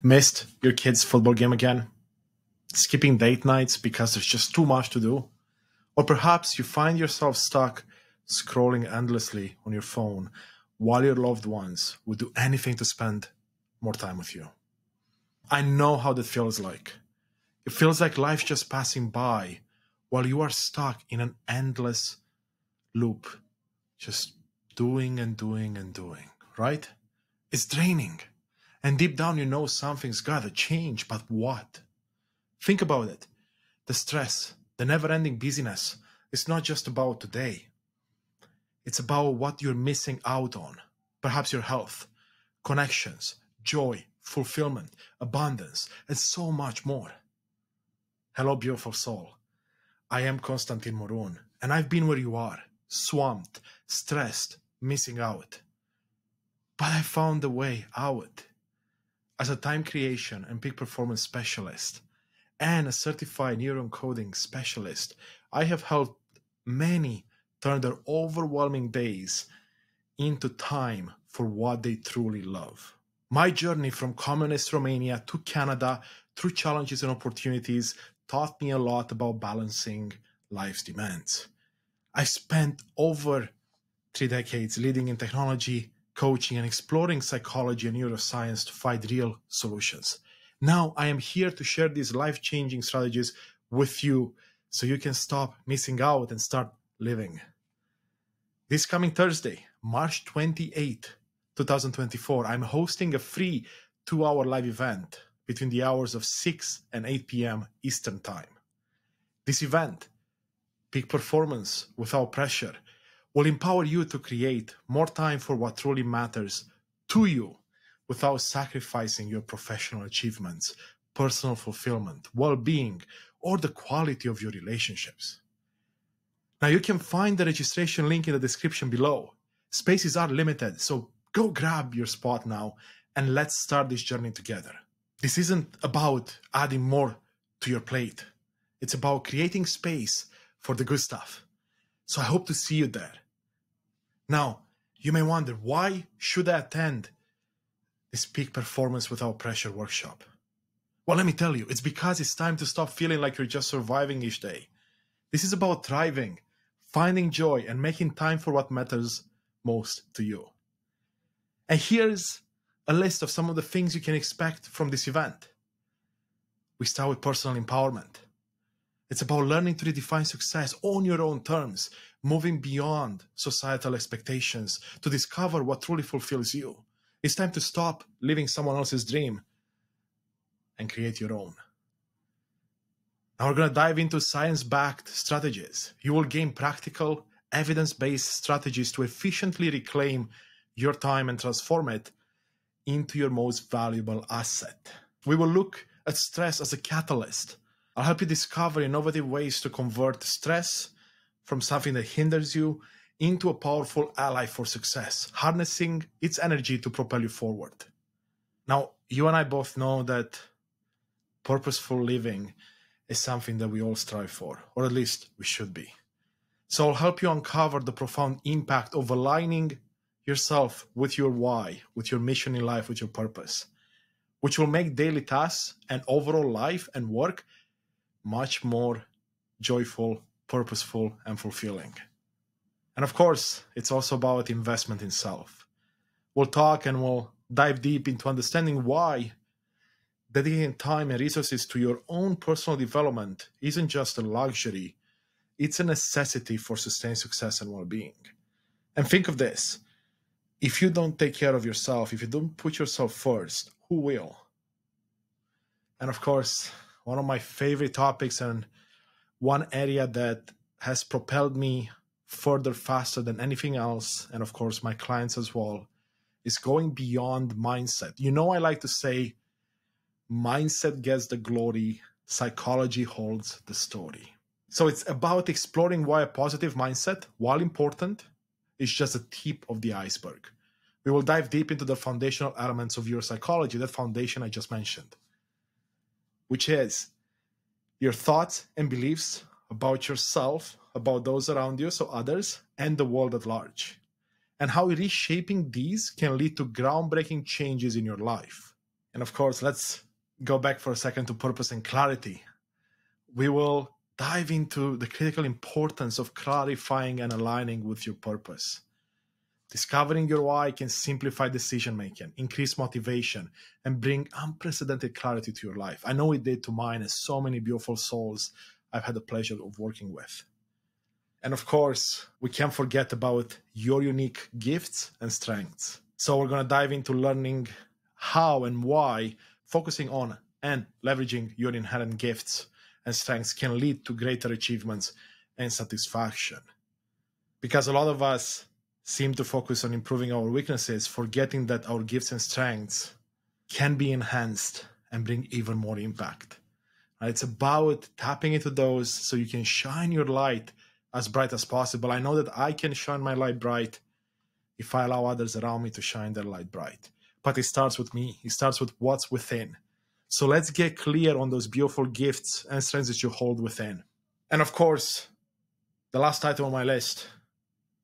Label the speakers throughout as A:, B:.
A: Missed your kid's football game again? Skipping date nights because there's just too much to do? Or perhaps you find yourself stuck scrolling endlessly on your phone while your loved ones would do anything to spend more time with you. I know how that feels like. It feels like life's just passing by while you are stuck in an endless loop, just doing and doing and doing, right? It's draining. And deep down, you know something's gotta change, but what? Think about it. The stress, the never-ending busyness, it's not just about today. It's about what you're missing out on. Perhaps your health, connections, joy, fulfillment, abundance, and so much more. Hello, beautiful soul. I am Constantin, and I've been where you are, swamped, stressed, missing out. But I found a way out. As a time creation and peak performance specialist and a certified neuroencoding specialist, I have helped many turn their overwhelming days into time for what they truly love. My journey from communist Romania to Canada through challenges and opportunities taught me a lot about balancing life's demands. I spent over 3 decades leading in technology, coaching, and exploring psychology and neuroscience to find real solutions. Now I am here to share these life-changing strategies with you so you can stop missing out and start living. This coming Thursday, March 28, 2024, I'm hosting a free 2-hour live event between the hours of 6 and 8 p.m. Eastern Time. This event, Peak Performance Without Pressure, will empower you to create more time for what truly matters to you without sacrificing your professional achievements, personal fulfillment, well-being, or the quality of your relationships. Now, you can find the registration link in the description below. Spaces are limited, so go grab your spot now and let's start this journey together. This isn't about adding more to your plate. It's about creating space for the good stuff. So I hope to see you there. Now, you may wonder, why should I attend this Peak Performance Without Pressure workshop? Well, let me tell you, it's because it's time to stop feeling like you're just surviving each day. This is about thriving, finding joy, and making time for what matters most to you. And here's a list of some of the things you can expect from this event. We start with personal empowerment. It's about learning to redefine success on your own terms, moving beyond societal expectations to discover what truly fulfills you. It's time to stop living someone else's dream and create your own. Now we're going to dive into science-backed strategies. You will gain practical, evidence-based strategies to efficiently reclaim your time and transform it into your most valuable asset. We will look at stress as a catalyst. I'll help you discover innovative ways to convert stress from something that hinders you into a powerful ally for success, harnessing its energy to propel you forward. Now, you and I both know that purposeful living is something that we all strive for, or at least we should be. So I'll help you uncover the profound impact of aligning yourself with your why, with your mission in life, with your purpose, which will make daily tasks and overall life and work much more joyful, purposeful, and fulfilling. And of course, it's also about investment in self. We'll talk and we'll dive deep into understanding why dedicating time and resources to your own personal development isn't just a luxury, it's a necessity for sustained success and well-being. And think of this, if you don't take care of yourself, if you don't put yourself first, who will? And of course, one of my favorite topics and one area that has propelled me further faster than anything else, and of course my clients as well, is going beyond mindset. You know, I like to say, mindset gets the glory, psychology holds the story. So it's about exploring why a positive mindset, while important, is just a tip of the iceberg. We will dive deep into the foundational elements of your psychology, that foundation I just mentioned, which is your thoughts and beliefs about yourself, about those around you, so others, and the world at large, and how reshaping these can lead to groundbreaking changes in your life. And of course, let's go back for a second to purpose and clarity. We will dive into the critical importance of clarifying and aligning with your purpose. Discovering your why can simplify decision-making, increase motivation, and bring unprecedented clarity to your life. I know it did to mine and so many beautiful souls I've had the pleasure of working with. And of course, we can't forget about your unique gifts and strengths. So we're going to dive into learning how and why focusing on and leveraging your inherent gifts and strengths can lead to greater achievements and satisfaction. Because a lot of us seem to focus on improving our weaknesses, forgetting that our gifts and strengths can be enhanced and bring even more impact. It's about tapping into those so you can shine your light as bright as possible. I know that I can shine my light bright if I allow others around me to shine their light bright. But it starts with me. It starts with what's within. So let's get clear on those beautiful gifts and strengths that you hold within. And of course, the last item on my list,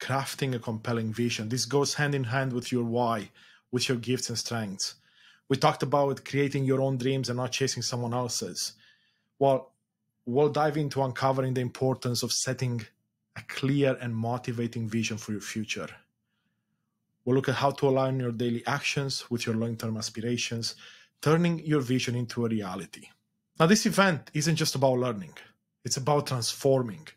A: crafting a compelling vision. This goes hand in hand with your why, with your gifts and strengths. We talked about creating your own dreams and not chasing someone else's. Well, we'll dive into uncovering the importance of setting a clear and motivating vision for your future. We'll look at how to align your daily actions with your long-term aspirations, turning your vision into a reality. Now, this event isn't just about learning. It's about transforming.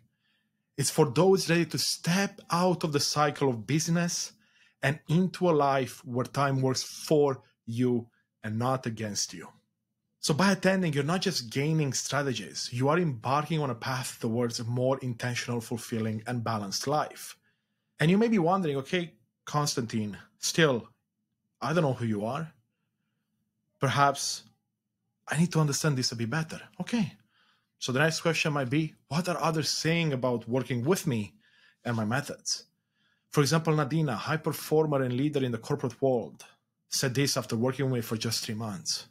A: It's for those ready to step out of the cycle of busyness and into a life where time works for you and not against you. So by attending, you're not just gaining strategies, you are embarking on a path towards a more intentional, fulfilling, and balanced life. And you may be wondering, okay, Constantin, still, I don't know who you are. Perhaps I need to understand this a bit better. Okay. So the next question might be, what are others saying about working with me and my methods? For example, Nadina, high performer and leader in the corporate world, said this after working with me for just 3 months.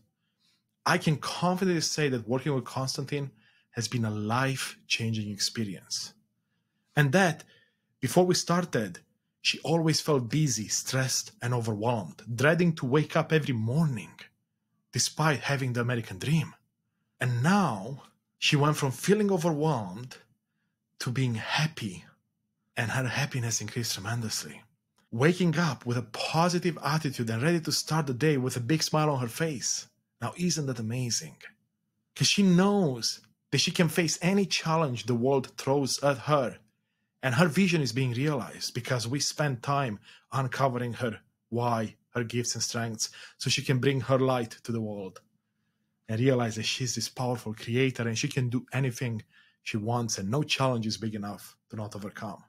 A: I can confidently say that working with Constantin has been a life-changing experience. And that, before we started, she always felt busy, stressed, and overwhelmed, dreading to wake up every morning, despite having the American dream. And now, she went from feeling overwhelmed to being happy, and her happiness increased tremendously. Waking up with a positive attitude and ready to start the day with a big smile on her face. Now, isn't that amazing? Because she knows that she can face any challenge the world throws at her, and her vision is being realized because we spend time uncovering her why, her gifts and strengths, so she can bring her light to the world and realize that she's this powerful creator and she can do anything she wants and no challenge is big enough to not overcome.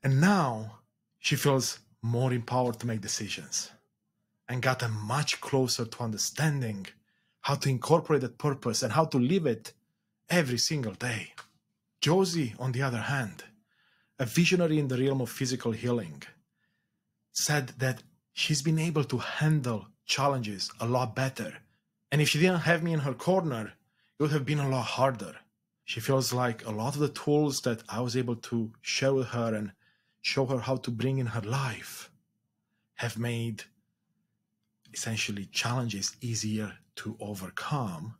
A: And now she feels more empowered to make decisions and gotten much closer to understanding how to incorporate that purpose and how to live it every single day. Josie, on the other hand, a visionary in the realm of physical healing, said that she's been able to handle challenges a lot better. And if she didn't have me in her corner, it would have been a lot harder. She feels like a lot of the tools that I was able to share with her and show her how to bring in her life have made essentially challenges easier to overcome.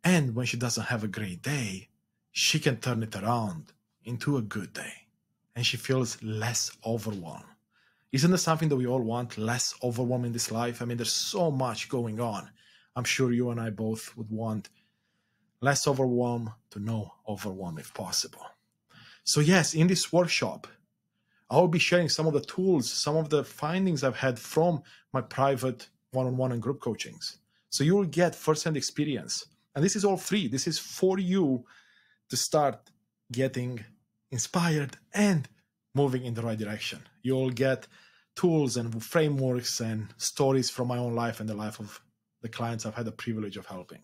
A: And when she doesn't have a great day, she can turn it around into a good day. And she feels less overwhelmed. Isn't that something that we all want? Less overwhelm in this life? I mean, there's so much going on. I'm sure you and I both would want less overwhelm to no overwhelm if possible. So yes, in this workshop, I will be sharing some of the tools, some of the findings I've had from my private one-on-one and group coachings. So you will get first-hand experience. And this is all free. This is for you to start getting inspired and moving in the right direction. You'll get tools and frameworks and stories from my own life and the life of the clients I've had the privilege of helping.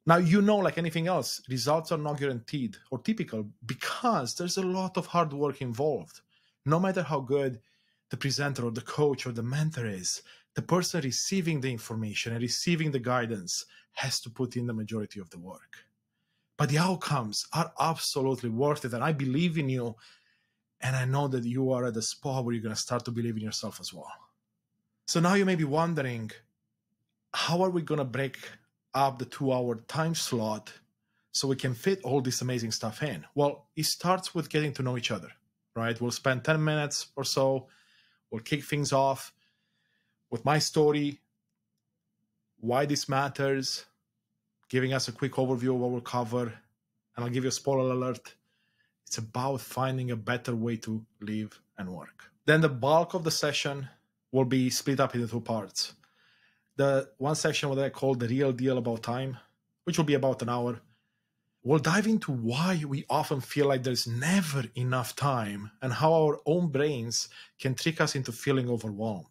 A: Now, like anything else, results are not guaranteed or typical because there's a lot of hard work involved. No matter how good the presenter or the coach or the mentor is, the person receiving the information and receiving the guidance has to put in the majority of the work. But the outcomes are absolutely worth it. And I believe in you. And I know that you are at the spot where you're going to start to believe in yourself as well. So now you may be wondering, how are we going to break up the 2-hour time slot so we can fit all this amazing stuff in? Well, it starts with getting to know each other, right? We'll spend 10 minutes or so. We'll kick things off with my story, why this matters, giving us a quick overview of what we'll cover, and I'll give you a spoiler alert. It's about finding a better way to live and work. Then the bulk of the session will be split up into 2 parts. The one section, what I call the real deal about time, which will be about an hour, we'll dive into why we often feel like there's never enough time and how our own brains can trick us into feeling overwhelmed.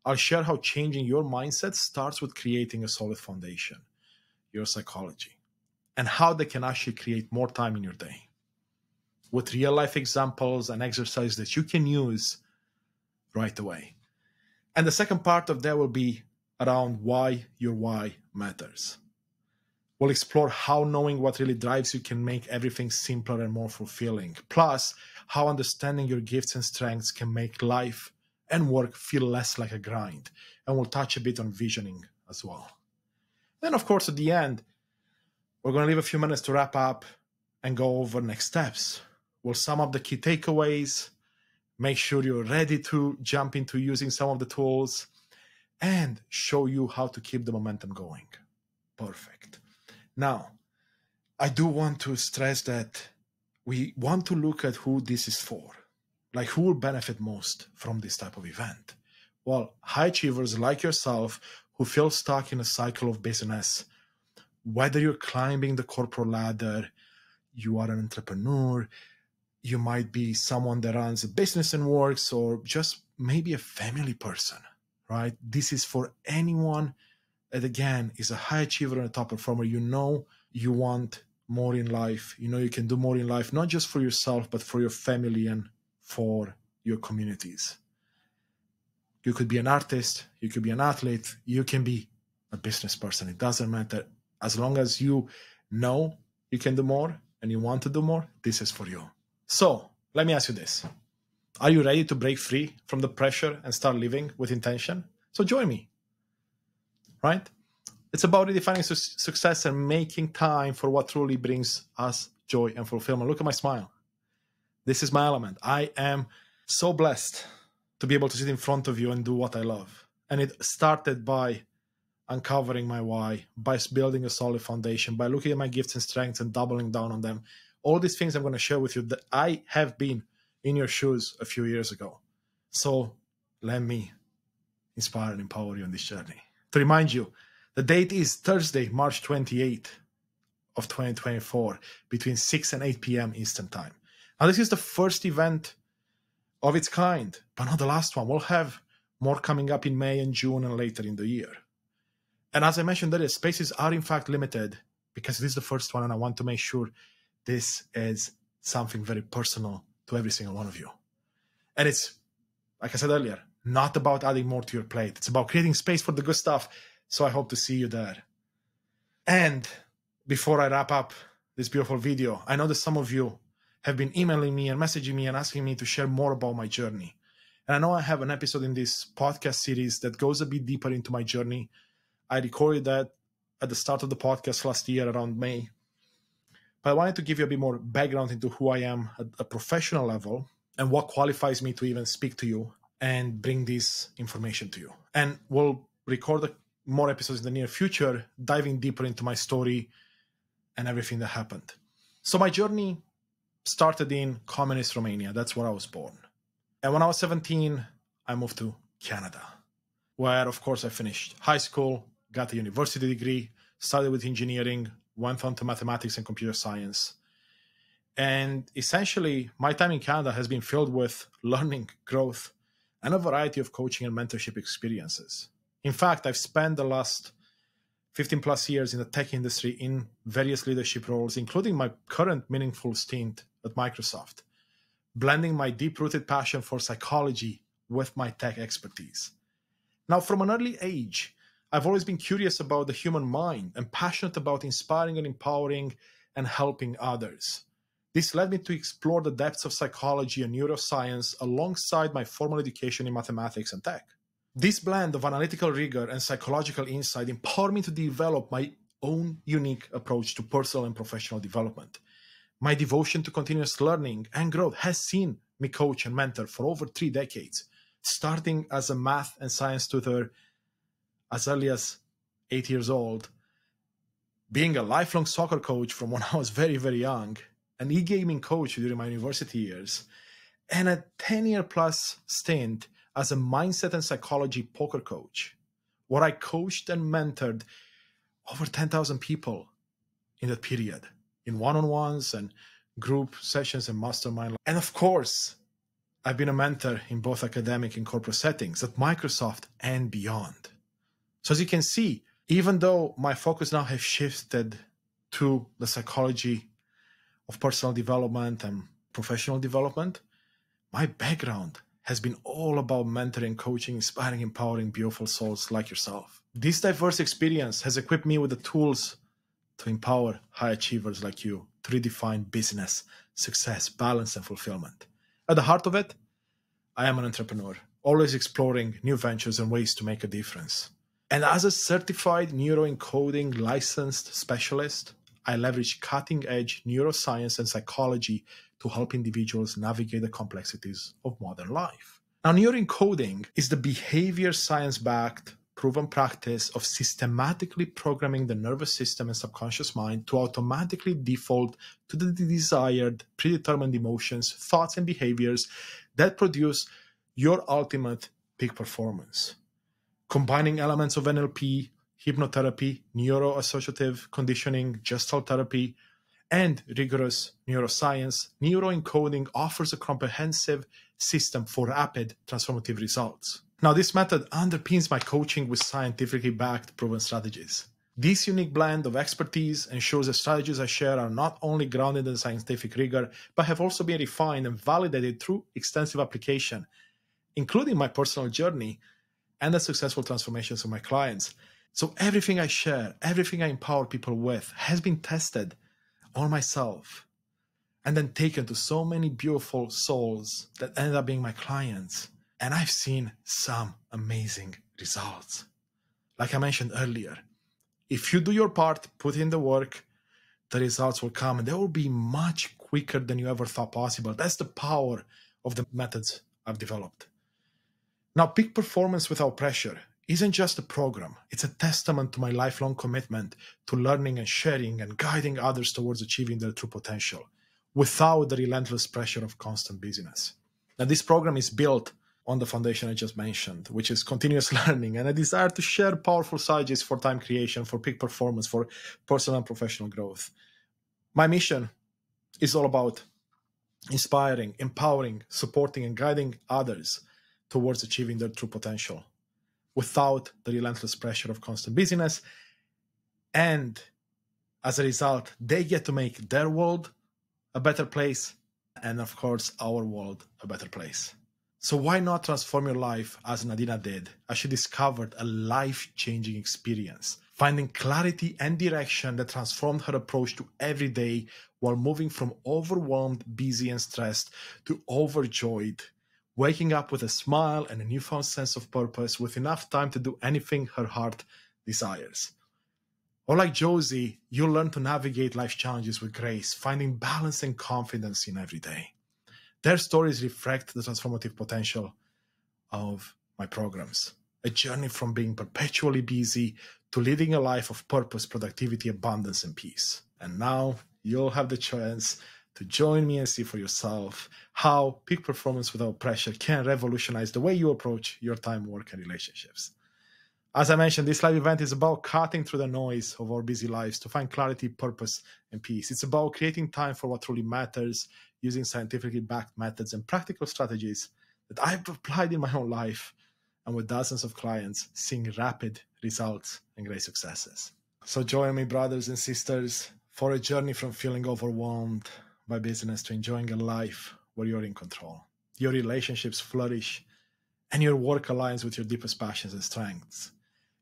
A: I'll share how changing your mindset starts with creating a solid foundation, your psychology, and how they can actually create more time in your day with real life examples and exercises that you can use right away. And the second part of that will be around why your why matters. We'll explore how knowing what really drives you can make everything simpler and more fulfilling. Plus, how understanding your gifts and strengths can make life and work feel less like a grind. And we'll touch a bit on visioning as well. Then, of course, at the end, we're going to leave a few minutes to wrap up and go over next steps. We'll sum up the key takeaways, make sure you're ready to jump into using some of the tools, and show you how to keep the momentum going. Perfect. Now, I do want to stress that we want to look at who this is for. Like, who will benefit most from this type of event? Well, high achievers like yourself who feel stuck in a cycle of busyness, whether you're climbing the corporate ladder, you are an entrepreneur, you might be someone that runs a business and works, or just maybe a family person, right? This is for anyone that, again, is a high achiever and a top performer. You know you want more in life. You know you can do more in life, not just for yourself, but for your family and for your communities. You could be an artist, you could be an athlete, you can be a business person. It doesn't matter. As long as you know you can do more and you want to do more, this is for you. So let me ask you this. Are you ready to break free from the pressure and start living with intention? So join me, right? It's about redefining success and making time for what truly brings us joy and fulfillment. Look at my smile. This is my element. I am so blessed to be able to sit in front of you and do what I love. And it started by uncovering my why, by building a solid foundation, by looking at my gifts and strengths and doubling down on them. All these things I'm going to share with you that I have been in your shoes a few years ago. So let me inspire and empower you on this journey. To remind you, the date is Thursday, March 28th of 2024, between 6 and 8 p.m. Eastern Time. Now, this is the first event of its kind, but not the last one. We'll have more coming up in May and June and later in the year. And as I mentioned earlier, spaces are in fact limited because this is the first one, and I want to make sure this is something very personal to every single one of you. And it's, like I said earlier, not about adding more to your plate. It's about creating space for the good stuff. So I hope to see you there. And before I wrap up this beautiful video, I know that some of you have been emailing me and messaging me and asking me to share more about my journey. And I know I have an episode in this podcast series that goes a bit deeper into my journey. I recorded that at the start of the podcast last year around May. But I wanted to give you a bit more background into who I am at a professional level and what qualifies me to even speak to you and bring this information to you. And we'll record more episodes in the near future, diving deeper into my story and everything that happened. So my journey started in communist Romania. That's where I was born. And when I was 17, I moved to Canada, where, of course, I finished high school, got a university degree, started with engineering, went on to mathematics and computer science. And essentially, my time in Canada has been filled with learning, growth, and a variety of coaching and mentorship experiences. In fact, I've spent the last 15 plus years in the tech industry in various leadership roles, including my current meaningful stint at Microsoft, blending my deep-rooted passion for psychology with my tech expertise. Now, from an early age, I've always been curious about the human mind and passionate about inspiring and empowering and helping others. This led me to explore the depths of psychology and neuroscience alongside my formal education in mathematics and tech. This blend of analytical rigor and psychological insight empowered me to develop my own unique approach to personal and professional development. My devotion to continuous learning and growth has seen me coach and mentor for over 3 decades, starting as a math and science tutor as early as 8 years old, being a lifelong soccer coach from when I was very, very young, an e-gaming coach during my university years, and a 10-year plus stint as a mindset and psychology poker coach, where I coached and mentored over 10,000 people in that period, in one-on-ones and group sessions and mastermind. And of course, I've been a mentor in both academic and corporate settings at Microsoft and beyond. So as you can see, even though my focus now has shifted to the psychology of personal development and professional development, my background has been all about mentoring, coaching, inspiring, empowering beautiful souls like yourself. This diverse experience has equipped me with the tools to empower high achievers like you to redefine business, success, balance, and fulfillment. At the heart of it, I am an entrepreneur, always exploring new ventures and ways to make a difference. And as a certified neuroencoding licensed specialist, I leverage cutting-edge neuroscience and psychology to help individuals navigate the complexities of modern life. Now, neuroencoding is the behavior science-backed, proven practice of systematically programming the nervous system and subconscious mind to automatically default to the desired, predetermined emotions, thoughts, and behaviors that produce your ultimate peak performance. Combining elements of NLP, hypnotherapy, neuroassociative conditioning, gestalt therapy, and rigorous neuroscience, neuroencoding offers a comprehensive system for rapid transformative results. Now, this method underpins my coaching with scientifically backed proven strategies. This unique blend of expertise ensures the strategies I share are not only grounded in scientific rigor, but have also been refined and validated through extensive application, including my personal journey and the successful transformations of my clients. So everything I share, everything I empower people with has been tested on myself and then taken to so many beautiful souls that ended up being my clients. And I've seen some amazing results. Like I mentioned earlier, if you do your part, put in the work, the results will come and they will be much quicker than you ever thought possible. That's the power of the methods I've developed. Now, peak performance without pressure isn't just a program. It's a testament to my lifelong commitment to learning and sharing and guiding others towards achieving their true potential without the relentless pressure of constant busyness. Now, this program is built on the foundation I just mentioned, which is continuous learning and a desire to share powerful strategies for time creation, for peak performance, for personal and professional growth. My mission is all about inspiring, empowering, supporting, and guiding others towards achieving their true potential without the relentless pressure of constant busyness. And as a result, they get to make their world a better place and, of course, our world a better place. So why not transform your life as Nadina did, as she discovered a life-changing experience, finding clarity and direction that transformed her approach to every day while moving from overwhelmed, busy, and stressed to overjoyed, waking up with a smile and a newfound sense of purpose with enough time to do anything her heart desires. Or like Josie, you'll learn to navigate life's challenges with grace, finding balance and confidence in every day. Their stories reflect the transformative potential of my programs. A journey from being perpetually busy to living a life of purpose, productivity, abundance, and peace. And now you'll have the chance to join me and see for yourself how peak performance without pressure can revolutionize the way you approach your time, work, and relationships. As I mentioned, this live event is about cutting through the noise of our busy lives to find clarity, purpose, and peace. It's about creating time for what truly matters, using scientifically backed methods and practical strategies that I've applied in my own life, and with dozens of clients, seeing rapid results and great successes. So join me, brothers and sisters, for a journey from feeling overwhelmed by business to enjoying a life where you're in control. Your relationships flourish and your work aligns with your deepest passions and strengths.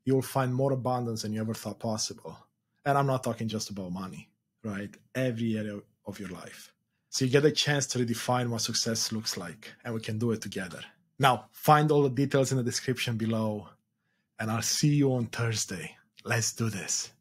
A: You'll find more abundance than you ever thought possible. And I'm not talking just about money, right? Every area of your life. So you get a chance to redefine what success looks like, and we can do it together. Now, find all the details in the description below, and I'll see you on Thursday. Let's do this.